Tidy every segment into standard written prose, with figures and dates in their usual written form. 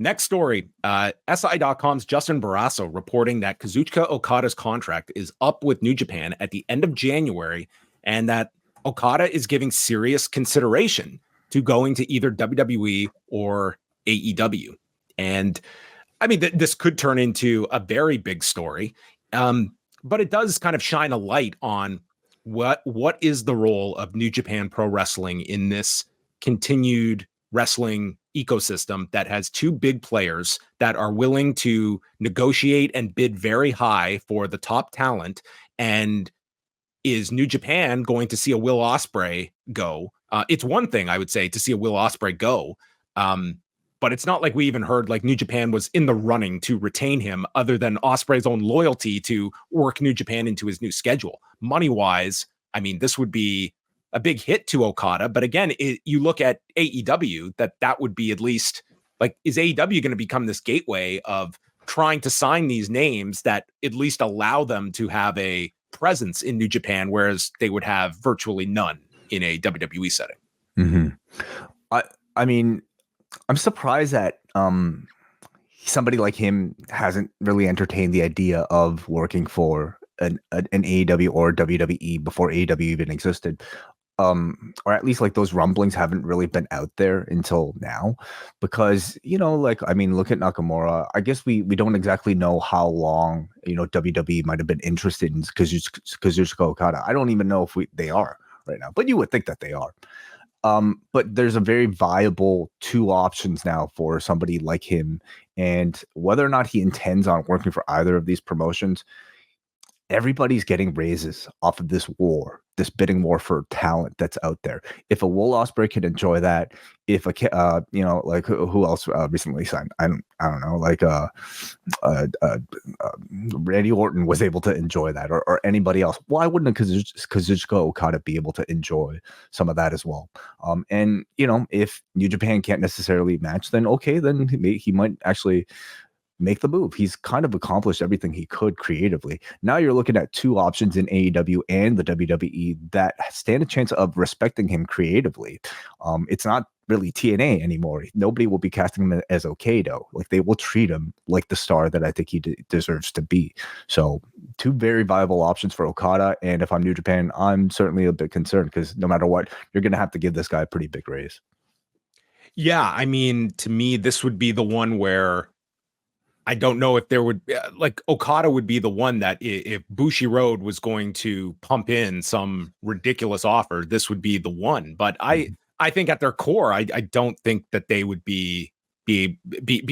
Next story, SI.com's Justin Barrasso reporting that Kazuchika Okada's contract is up with New Japan at the end of January, and that Okada is giving serious consideration to going to either WWE or AEW. And I mean, this could turn into a very big story, but it does kind of shine a light on what is the role of New Japan Pro Wrestling in this continued wrestling ecosystem that has two big players that are willing to negotiate and bid very high for the top talent. And is New Japan going to see a Will Ospreay go? It's one thing, I would say, to see a Will Ospreay go, but it's not like we even heard like New Japan was in the running to retain him, other than Ospreay's own loyalty to work New Japan into his new schedule. Money-wise, I mean, this would be a big hit to Okada. But again, you look at AEW, that would be at least like, is AEW going to become this gateway of trying to sign these names that at least allow them to have a presence in New Japan, whereas they would have virtually none in a WWE setting? Mm-hmm. I mean, I'm surprised that somebody like him hasn't really entertained the idea of working for an AEW or WWE before AEW even existed. Or at least like those rumblings haven't really been out there until now, because, you know, like, I mean, look at Nakamura. I guess we don't exactly know how long, you know, WWE might have been interested in Kazuchika Okada. I don't even know if they are right now, but you would think that they are. But there's a very viable two options now for somebody like him, and whether or not he intends on working for either of these promotions, everybody's getting raises off of this bidding war for talent that's out there. If a Will Ospreay can enjoy that, if a you know, like who else recently signed? I don't know, like Randy Orton was able to enjoy that, or anybody else. Why wouldn't Kazuchika Okada be able to enjoy some of that as well? And you know, if New Japan can't necessarily match, then okay, then he might actually make the move. He's kind of accomplished everything he could creatively. Now you're looking at two options in AEW and the WWE that stand a chance of respecting him creatively. It's not really TNA anymore. Nobody will be casting him as Okado. Like, they will treat him like the star that I think he deserves to be. So two very viable options for Okada. And if I'm New Japan, I'm certainly a bit concerned, because no matter what, you're going to have to give this guy a pretty big raise. Yeah, I mean, to me, this would be the one where I don't know if there would like Okada would be the one that if Bushiroad was going to pump in some ridiculous offer, this would be the one. But I think at their core, I don't think that they would be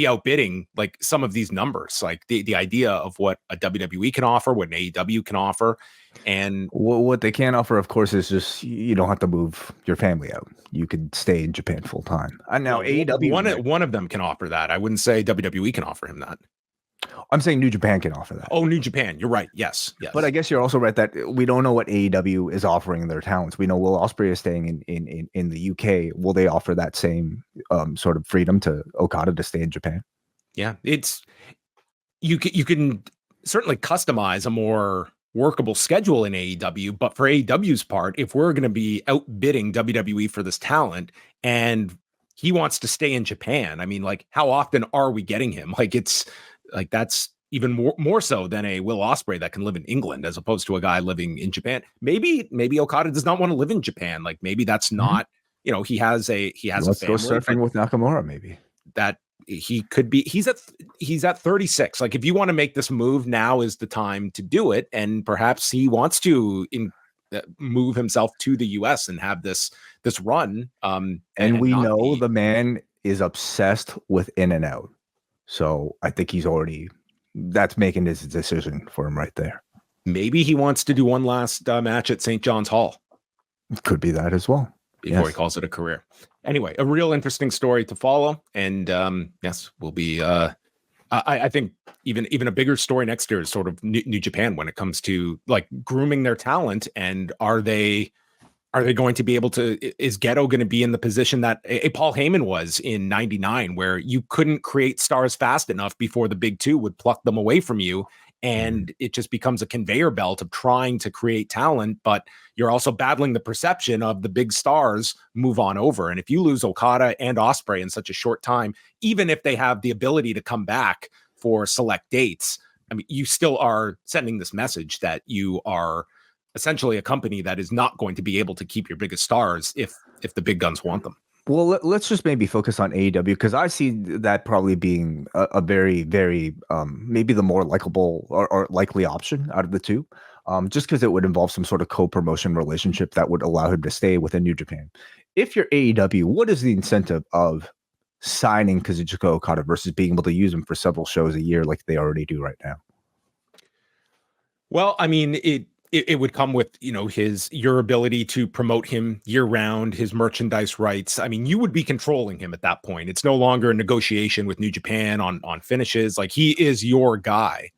outbidding like some of these numbers, like the idea of what a WWE can offer, what an AEW can offer. And what they can offer, of course, is just you don't have to move your family out. You could stay in Japan full time. And now AEW, one of them can offer that. I wouldn't say WWE can offer him that. I'm saying New Japan can offer that. Oh, New Japan. You're right. Yes. But I guess you're also right that we don't know what AEW is offering their talents. We know Will Ospreay is staying in the UK. Will they offer that same sort of freedom to Okada to stay in Japan? Yeah, it's you can certainly customize a more workable schedule in AEW, but for AEW's part, if we're going to be outbidding WWE for this talent and he wants to stay in Japan, I mean, like, how often are we getting him? Like, it's like, that's even more so than a Will Ospreay that can live in England as opposed to a guy living in Japan. Maybe Okada does not want to live in Japan. Like, maybe that's not, you know, he has a family. Let's go surfing with Nakamura, maybe. That he could be, he's at 36. Like, if you want to make this move, now is the time to do it. And perhaps he wants to move himself to the US and have this run. And we know the man is obsessed with In and Out. So I think that's making his decision for him right there. Maybe he wants to do one last match at St. John's Hall. Could be that as well. Before he calls it a career. Anyway, a real interesting story to follow. And yes, will be, I think even a bigger story next year is sort of New Japan when it comes to like grooming their talent. And are they going to be able to, is Gedo going to be in the position that a Paul Heyman was in 99, where you couldn't create stars fast enough before the big two would pluck them away from you? and it just becomes a conveyor belt of trying to create talent, but you're also battling the perception of the big stars move on over. And if you lose Okada and Ospreay in such a short time, even if they have the ability to come back for select dates, I mean, you still are sending this message that you are essentially a company that is not going to be able to keep your biggest stars if the big guns want them. Well, let's just maybe focus on AEW, because I see that probably being a very, very maybe the more likable or likely option out of the two, just because it would involve some sort of co-promotion relationship that would allow him to stay within New Japan. If you're AEW, what is the incentive of signing Kazuchika Okada versus being able to use him for several shows a year like they already do right now? Well, I mean, it would come with, you know, your ability to promote him year round, his merchandise rights. I mean, you would be controlling him at that point. It's no longer a negotiation with New Japan on finishes. Like, he is your guy.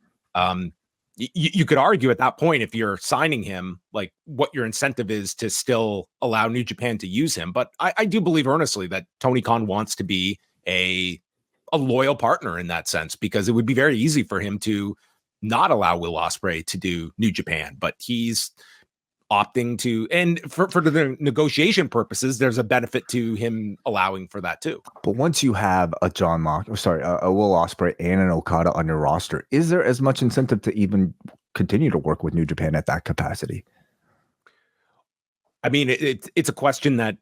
You could argue at that point, if you're signing him, like, what your incentive is to still allow New Japan to use him. But I do believe earnestly that Tony Khan wants to be a loyal partner in that sense, because it would be very easy for him to not allow Will Ospreay to do New Japan, but he's opting to, and for the negotiation purposes, there's a benefit to him allowing for that too. But once you have a a Will Ospreay and an Okada on your roster, is there as much incentive to even continue to work with New Japan at that capacity? I mean, it's a question that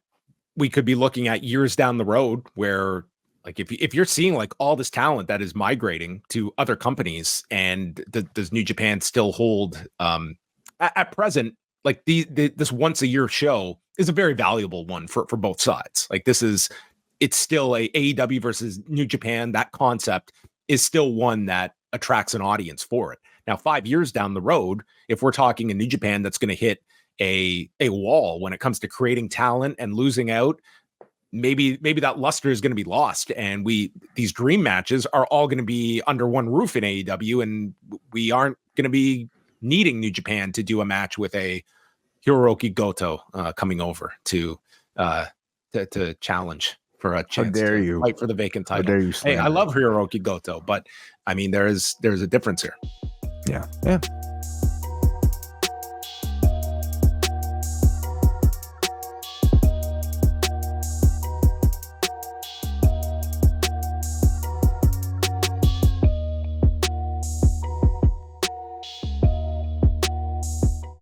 we could be looking at years down the road, where, like, if you're seeing like all this talent that is migrating to other companies, and does New Japan still hold at present, like this once a year show is a very valuable one for both sides. Like, it's still a AEW versus New Japan. That concept is still one that attracts an audience for it. Now, 5 years down the road, if we're talking a New Japan that's going to hit a wall when it comes to creating talent and losing out, maybe that luster is going to be lost, and these dream matches are all going to be under one roof in AEW, and we aren't going to be needing New Japan to do a match with a Hiroki Goto coming over to challenge for a chance to fight for the vacant title. How dare you hey, I love Hiroki Goto, but I mean, there's a difference here. Yeah.